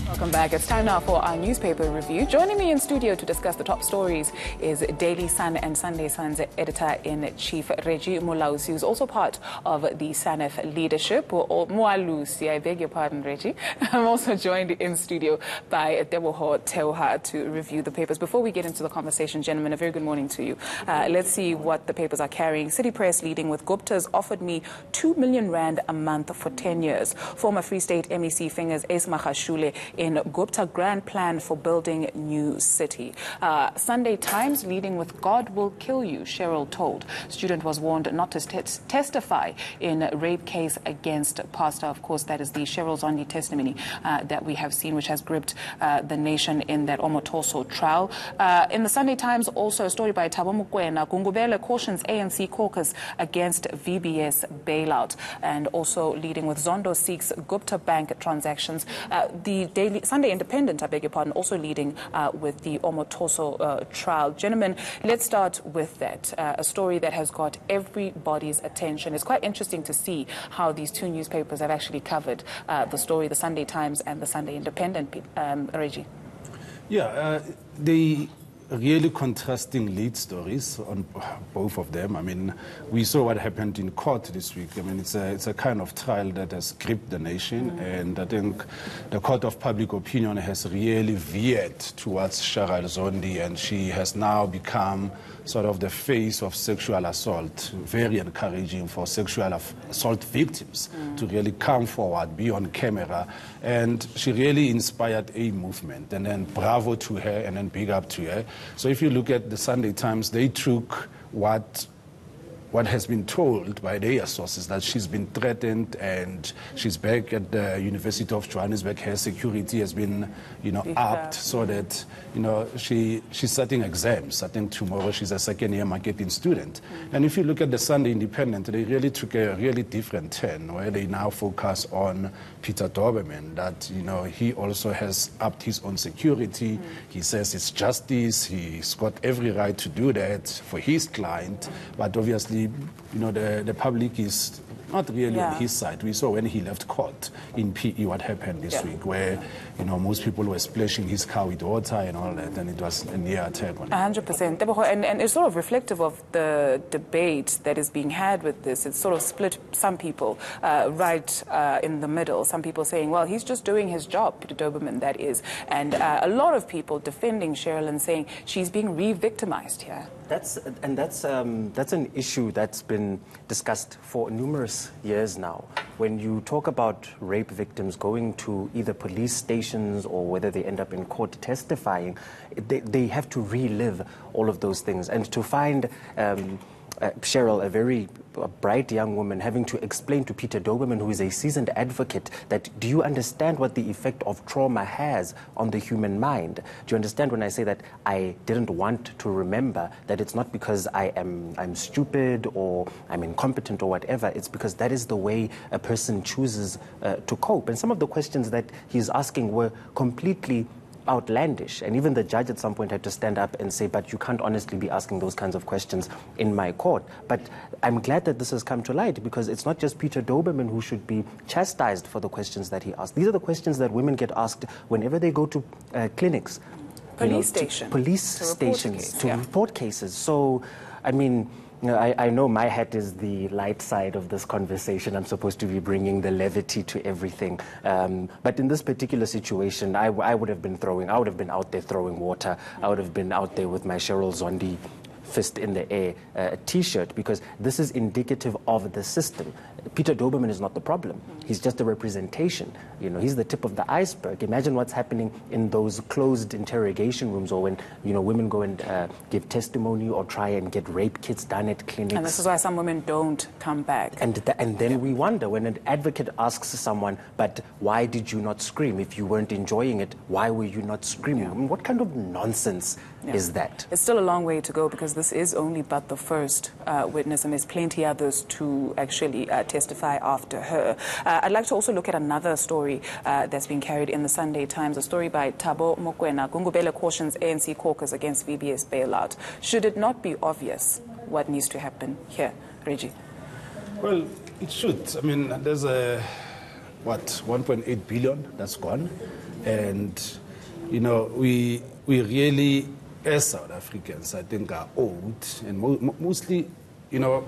Welcome back. It's time now for our newspaper review. Joining me in studio to discuss the top stories is Daily Sun and Sunday Sun's editor-in-chief, Reggy, who's also part of the SANEF leadership, or Moalusi. I beg your pardon, Reggy. I'm also joined in studio by Tebogo, Theoha to review the papers. Before we get into the conversation, gentlemen, a very good morning to you. Let's see what the papers are carrying. City Press leading with Gupta's offered me 2 million rand a month for 10 years. Former Free State MEC fingers Ace Magashule in Gupta grand plan for building new city. Sunday Times leading with God will kill you, Cheryl told. Student was warned not to testify in rape case against pastor. Of course, that is the Cheryl Zondi testimony that we have seen, which has gripped the nation in that Omotoso trial. In the Sunday Times, also a story by Tebogo, Gungubele cautions ANC caucus against VBS bailout. And also leading with Zondo seeks Gupta bank transactions. The Sunday Independent, I beg your pardon, also leading with the Omotoso trial. Gentlemen, let's start with that. A story that has got everybody's attention. It's quite interesting to see how these two newspapers have actually covered the story, the Sunday Times and the Sunday Independent. Reggy. Yeah, the really contrasting lead stories on both of them. I mean, we saw what happened in court this week. I mean, it's a kind of trial that has gripped the nation, and I think the court of public opinion has really veered towards Cheryl Zondi, and she has now become sort of the face of sexual assault, very encouraging for sexual assault victims to really come forward, be on camera, and she really inspired a movement, and then bravo to her, and then big up to her. So if you look at the Sunday Times, they took what has been told by their sources, that she's been threatened and she's back at the University of Johannesburg. Her security has been, upped so that, she's starting exams. Starting tomorrow, she's a second-year marketing student. And if you look at the Sunday Independent, they really took a really different turn, where they now focus on Peter Doberman, that, he also has upped his own security. He says it's justice. He's got every right to do that for his client. But obviously, the public is not really on his side. We saw when he left court in PE what happened this week, where, most people were splashing his car with water and all that, and it was a near attack on him. 100%. And it's sort of reflective of the debate that is being had with this. It's sort of split some people right in the middle. Some people saying, well, he's just doing his job, Peter Doberman, that is. And a lot of people defending Cheryl and saying she's being re-victimized here. That's an issue that's been discussed for numerous years now. When you talk about rape victims going to either police stations or whether they end up in court testifying, they have to relive all of those things. And to find Cheryl, a very bright young woman, having to explain to Peter Doberman, who is a seasoned advocate, that do you understand what the effect of trauma has on the human mind? Do you understand when I say that I didn't want to remember, that it's not because I'm stupid or I'm incompetent or whatever, it's because that is the way a person chooses to cope. And some of the questions that he's asking were completely outlandish, and even the judge at some point had to stand up and say, but you can't honestly be asking those kinds of questions in my court. But I'm glad that this has come to light, because it's not just Peter Doberman who should be chastised for the questions that he asked. These are the questions that women get asked whenever they go to clinics, police stations to report cases. So, I mean, I know my hat is the light side of this conversation. I'm supposed to be bringing the levity to everything. But in this particular situation, I would have been out there throwing water. I would have been out there with my Cheryl Zondi fist in the air T-shirt, because this is indicative of the system. Peter Doberman is not the problem. He's just a representation. He's the tip of the iceberg. Imagine what's happening in those closed interrogation rooms, or when, women go and give testimony or try and get rape kits done at clinics. And this is why some women don't come back. And then we wonder, when an advocate asks someone, but why did you not scream? If you weren't enjoying it, why were you not screaming? I mean, what kind of nonsense is that? It's still a long way to go, because this is only but the first witness, and there's plenty others to actually testify after her. I'd like to also look at another story that's been carried in the Sunday Times, a story by Tabo Mokwena. Gungubele cautions ANC caucus against VBS bailout. Should it not be obvious what needs to happen here? Reggy. Well, it should. I mean, there's 1.8 billion that's gone. And, you know, we really, as South Africans, I think are owed, and mostly, you know,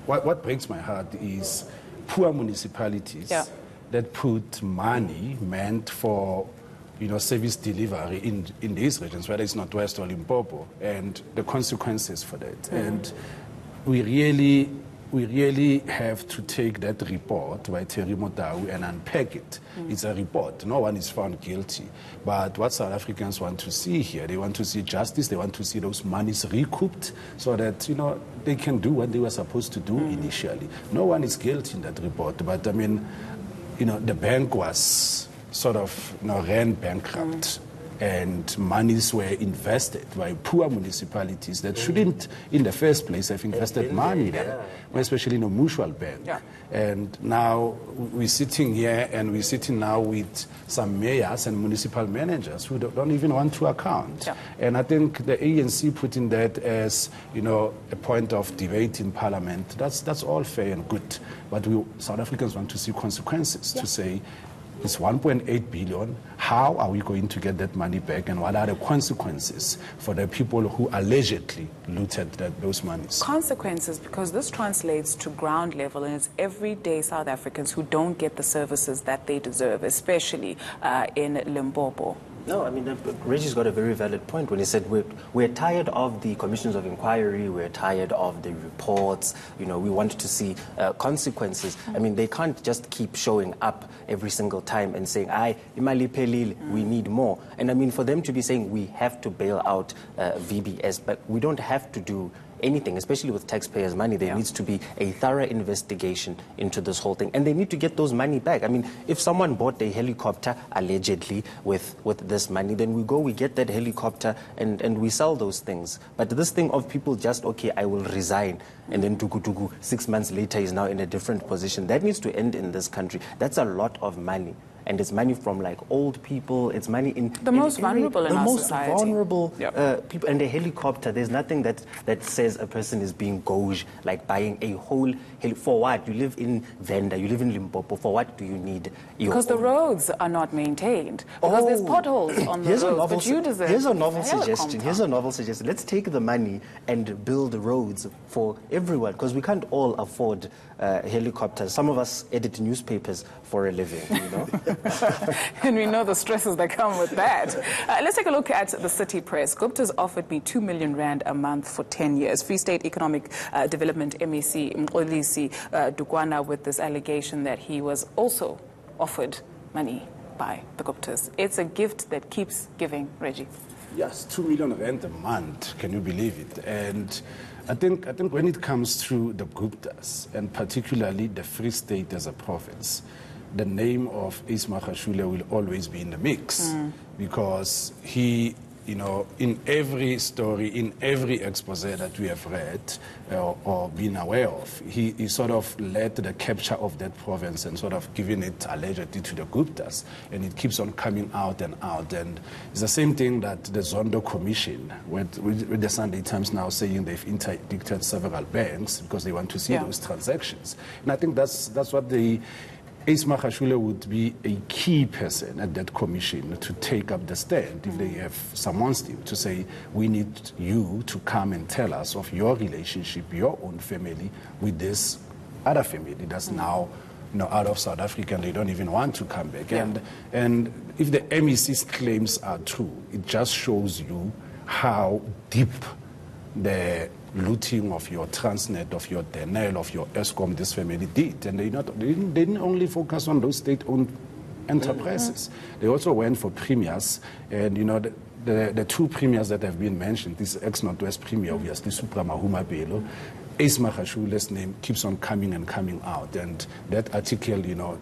what breaks my heart is poor municipalities that put money meant for, you know, service delivery in these regions, whether it's Northwest or Limpopo, and the consequences for that. And we really have to take that report by Terry Motau and unpack it. It's a report. No one is found guilty. But what South Africans want to see here, they want to see justice, they want to see those monies recouped so that, you know, they can do what they were supposed to do initially. No one is guilty in that report. But, I mean, you know, the bank was sort of, you know, ran bankrupt. And monies were invested by poor municipalities that shouldn't, in the first place, have invested money there, especially in a mutual bank. And now we're sitting here, and we're sitting now with some mayors and municipal managers who don't even want to account. And I think the ANC putting that as, you know, a point of debate in Parliament, that's all fair and good. But we South Africans want to see consequences, to say, it's 1.8 billion. How are we going to get that money back, and what are the consequences for the people who allegedly looted those monies? Consequences, because this translates to ground level, and it's everyday South Africans who don't get the services that they deserve, especially in Limpopo. No, I mean, Reggie's got a very valid point when he said we're tired of the commissions of inquiry, we're tired of the reports, you know, we want to see consequences. I mean, they can't just keep showing up every single time and saying, imali pelile, we need more. And I mean, for them to be saying we have to bail out VBS, but we don't have to do anything, especially with taxpayers' money. There needs to be a thorough investigation into this whole thing, and they need to get those money back. I mean, if someone bought a helicopter allegedly with this money, then we get that helicopter and we sell those things. But this thing of people just, okay, I will resign, and then tugu 6 months later is now in a different position, that needs to end in this country. That's a lot of money. And it's money from like old people. It's money in the most vulnerable in our society. The most vulnerable people. And a helicopter. There's nothing that says a person is being gauge, like buying a whole for what? You live in Venda. You live in Limpopo. For what do you need? Because the roads are not maintained. Because there's potholes on the roads. But you deserve. Here's a novel suggestion. Here's a novel suggestion. Let's take the money and build roads for everyone, because we can't all afford helicopters. Some of us edit newspapers for a living, you know. And we know the stresses that come with that. Let's take a look at the City Press. Gupta's offered me 2 million rand a month for 10 years. Free State Economic Development MEC Moalusi Dukwana with this allegation that he was also offered money by the Guptas. It's a gift that keeps giving, Reggie. Yes, 2 million rand a month. Can you believe it? And I think when it comes to the Guptas, and particularly the Free State as a province, the name of Ismail Khashule will always be in the mix, because he, you know, in every story, in every expose that we have read or been aware of, he sort of led the capture of that province and sort of giving it allegedly to the Guptas, and it keeps on coming out and out. And it's the same thing that the Zondo Commission, with the Sunday Times now saying they've interdicted several banks because they want to see those transactions. And I think that's what the Ismail Khashule would be a key person at that commission to take up the stand if they have someone's team to say, we need you to come and tell us of your relationship, your own family with this other family that's now, you know, out of South Africa, and they don't even want to come back. And if the MEC's claims are true, it just shows you how deep the looting of your Transnet, of your Denel, of your Eskom, this family did. And they didn't only focus on those state-owned enterprises. They also went for premiers. And, you know, the two premiers that have been mentioned, this ex-Northwest premier, obviously, Supra Mahuma Bello, Ismail Khashule's name keeps on coming and coming out. And that article, you know,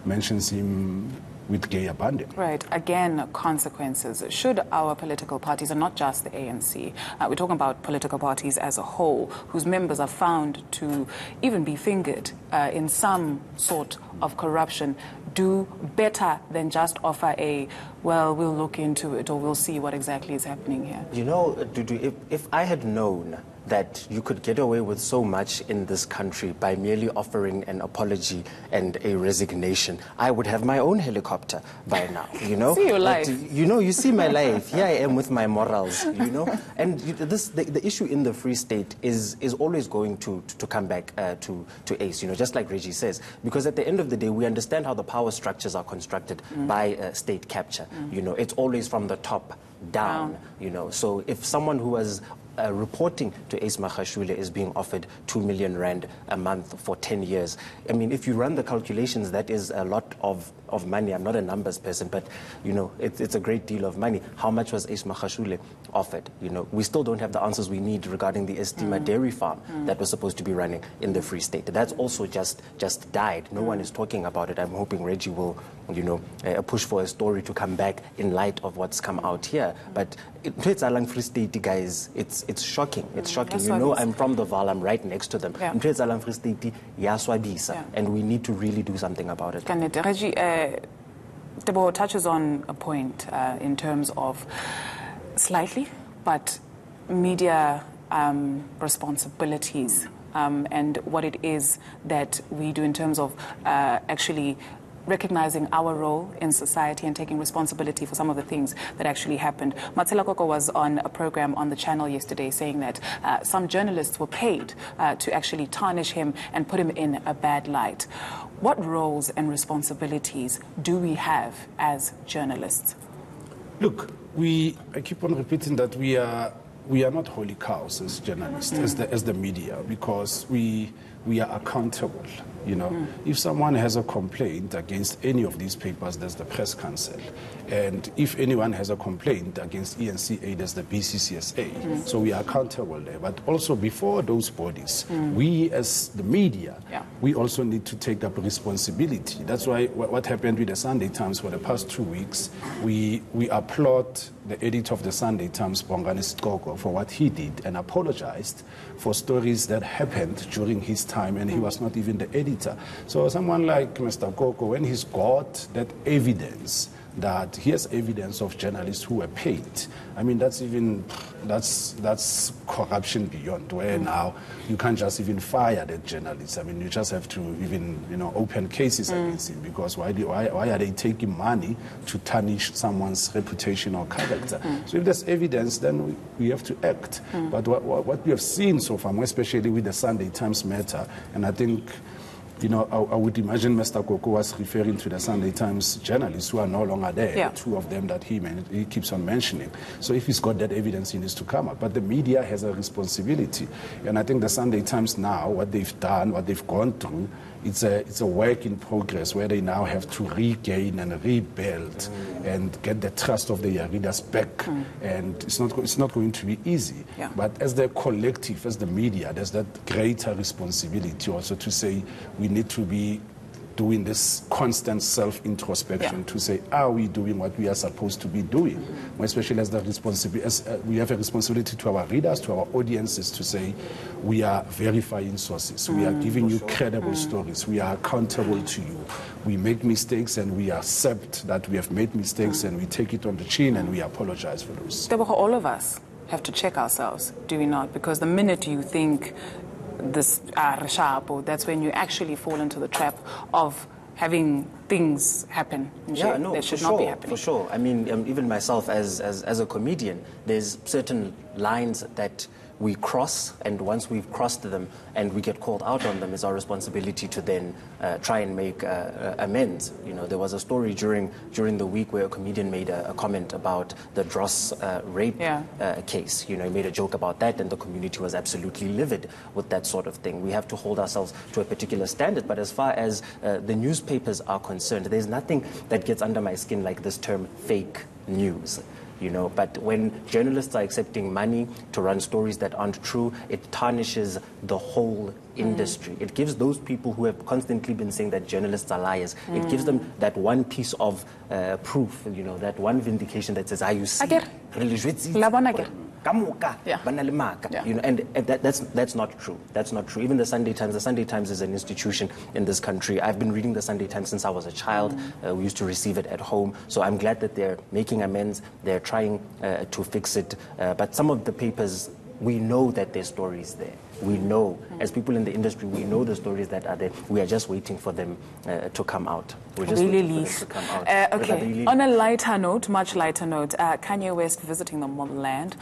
mentions him with gay abandon. Right. Again, consequences. Should our political parties, and not just the ANC, we're talking about political parties as a whole, whose members are found to even be fingered in some sort of corruption, do better than just offer a, well, we'll look into it, or we'll see what exactly is happening here? You know, Dudu, if I had known that you could get away with so much in this country by merely offering an apology and a resignation, I would have my own helicopter by now, you know. See your life. You see my life. Here I am with my morals, you know. And the issue in the Free State is always going to come back to ACE, you know, just like Reggie says, because at the end of the day, we understand how the power structures are constructed by state capture. You know, it's always from the top down. You know. So if someone who was reporting to Ace Magashule is being offered 2 million rand a month for 10 years. I mean, if you run the calculations, that is a lot of money. I'm not a numbers person, but, you know, it's a great deal of money. How much was Ace Magashule offered? You know, we still don't have the answers we need regarding the Estima dairy farm that was supposed to be running in the Free State. That's also just died. No one is talking about it. I'm hoping Reggie will, you know, push for a story to come back in light of what's come out here. But it's Alang Free State, guys. It's shocking. It's shocking. You know, I'm from the Val. I'm right next to them. It's Alang Free State, and we need to really do something about it. Reggie, Tebogo touches on a point in terms of slightly, but media responsibilities and what it is that we do in terms of actually recognizing our role in society and taking responsibility for some of the things that actually happened. Matsela Koko was on a program on the channel yesterday saying that some journalists were paid to actually tarnish him and put him in a bad light. What roles and responsibilities do we have as journalists? Look, I keep on repeating that we are not holy cows as journalists, as the media, because we are accountable. You know, if someone has a complaint against any of these papers, there's the press council. And if anyone has a complaint against ENCA, there's the BCCSA. So we are accountable there. But also before those bodies, we as the media, we also need to take up responsibility. That's why what happened with the Sunday Times for the past 2 weeks, we applaud the editor of the Sunday Times, Bongani Sitoko, for what he did and apologized for stories that happened during his time, and he was not even the editor. So someone like Mr. Koko, when he's got that evidence, that here's evidence of journalists who were paid, I mean, that's corruption beyond, where now you can't just even fire that journalist. I mean, you just have to even, you know, open cases against him, because why are they taking money to tarnish someone's reputation or character? So if there's evidence, then we have to act. But what we have seen so far, especially with the Sunday Times matter, and I think, you know, I would imagine Mr. Koko was referring to the Sunday Times journalists who are no longer there, the two of them that he keeps on mentioning. So if he's got that evidence, he needs to come up. But the media has a responsibility. And I think the Sunday Times now, what they've done, what they've gone through, it's a work in progress where they now have to regain and rebuild and get the trust of their readers back. And it's not going to be easy. But as the collective, as the media, there's that greater responsibility also to say we need to be doing this constant self-introspection to say, are we doing what we are supposed to be doing? Especially as we have a responsibility to our readers, to our audiences, to say we are verifying sources, we are giving you credible stories, we are accountable to you. We make mistakes and we accept that we have made mistakes and we take it on the chin and we apologize for those. All of us have to check ourselves, do we not? Because the minute you think this that's when you actually fall into the trap of having things happen. That should not be happening. For sure. I mean, even myself as a comedian, there's certain lines that we cross, and once we've crossed them and we get called out on them, it's our responsibility to then try and make amends. You know, there was a story during the week where a comedian made a comment about the Dross rape case. You know, he made a joke about that, and the community was absolutely livid with that sort of thing. We have to hold ourselves to a particular standard, but as far as the newspapers are concerned, there's nothing that gets under my skin like this term fake news. You know, but when journalists are accepting money to run stories that aren't true, it tarnishes the whole industry. It gives those people who have constantly been saying that journalists are liars, it gives them that one piece of proof, you know, that one vindication that says, you see, you know, and that's not true. That's not true. Even the Sunday Times is an institution in this country. I've been reading the Sunday Times since I was a child. We used to receive it at home. So I'm glad that they're making amends. They're trying to fix it. But some of the papers we know that there's stories there. We know, as people in the industry, we know the stories that are there. We are just waiting for them to come out. We're just waiting for them to come out. Okay. On a lighter note, much lighter note, Kanye West visiting the motherland,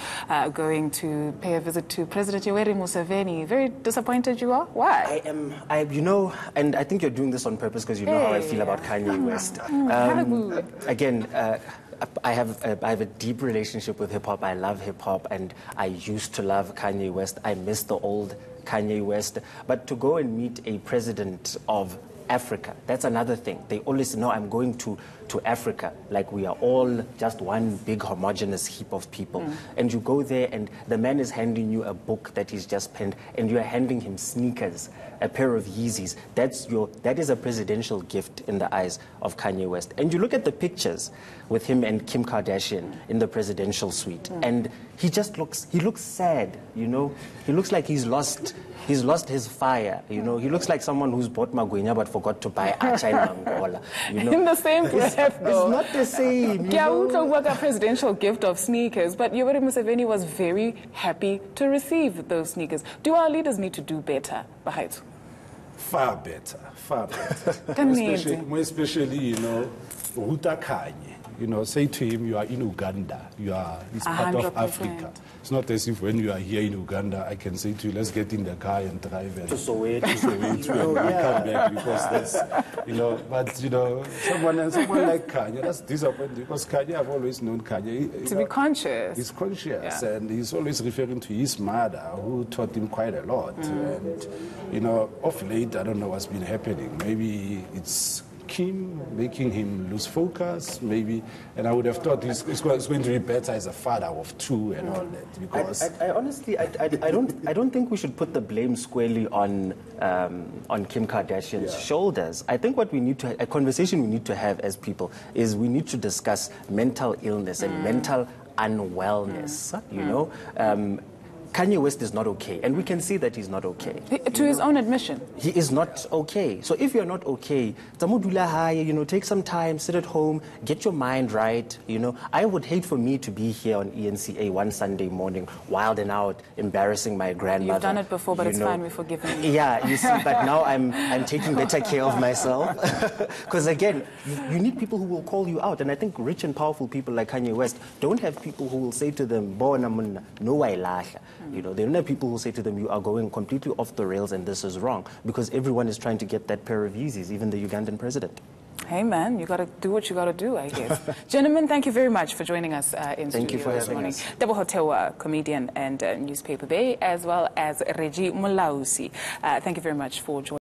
going to pay a visit to President Yoweri Museveni. Very disappointed you are? Why? You know, and I think you're doing this on purpose because you know how I feel about Kanye West. Again, I have a deep relationship with hip-hop. I love hip-hop, and I used to love Kanye West. I miss the old Kanye West. But to go and meet a president of Africa, that's another thing. They always know I'm going to Africa, like we are all just one big homogenous heap of people. And you go there and the man is handing you a book that he's just penned, and you are handing him sneakers, a pair of Yeezys. That is a presidential gift in the eyes of Kanye West. And you look at the pictures with him and Kim Kardashian in the presidential suite, and he looks sad, you know. He looks like he's lost his fire, you know. He looks like someone who's bought Magwenya but forgot to buy Acha in Angola, you know. In the same breath, though. It's not the same. Yeah, we talk about a presidential gift of sneakers, but Yoweri Museveni was very happy to receive those sneakers. Do our leaders need to do better, Bahaitu? Far better, far better. Especially, you know, Ruta Kanye. You know, say to him, you are in Uganda. It's part of Africa. It's not as if when you are here in Uganda, I can say to you, let's get in the car and drive and to Soweto and come back, because that's, you know, but, you know, someone like Kanye, that's disappointing, because Kanye, I've always known Kanye. To be conscious. He's conscious, and he's always referring to his mother, who taught him quite a lot. And, you know, of late, I don't know what's been happening. Maybe it's Kim making him lose focus, maybe, and I would have thought it's going to be better as a father of two and all that. Because I honestly, I don't think we should put the blame squarely on Kim Kardashian's shoulders. I think what we need to, a conversation we need to have as people, is we need to discuss mental illness and mental unwellness. You know. Kanye West is not okay, and we can see that he's not okay. To his own admission. He is not okay. So if you're not okay, you know, take some time, sit at home, get your mind right, you know. I would hate for me to be here on ENCA one Sunday morning, wild and out, embarrassing my grandmother. You've done it before, but it's fine, we're forgiving you. Yeah, you see, but now I'm taking better care of myself. Because again, you need people who will call you out, and I think rich and powerful people like Kanye West don't have people who will say to them, no way lasha. You know, they don't have people who say to them, you are going completely off the rails and this is wrong, because everyone is trying to get that pair of Yeezys, even the Ugandan president. Hey, man, you got to do what you got to do, I guess. Gentlemen, thank you very much for joining us in studio this morning. Tebogo, Theoha, comedian and newspaper bay, as well as Reggy Moalusi. Thank you very much for joining.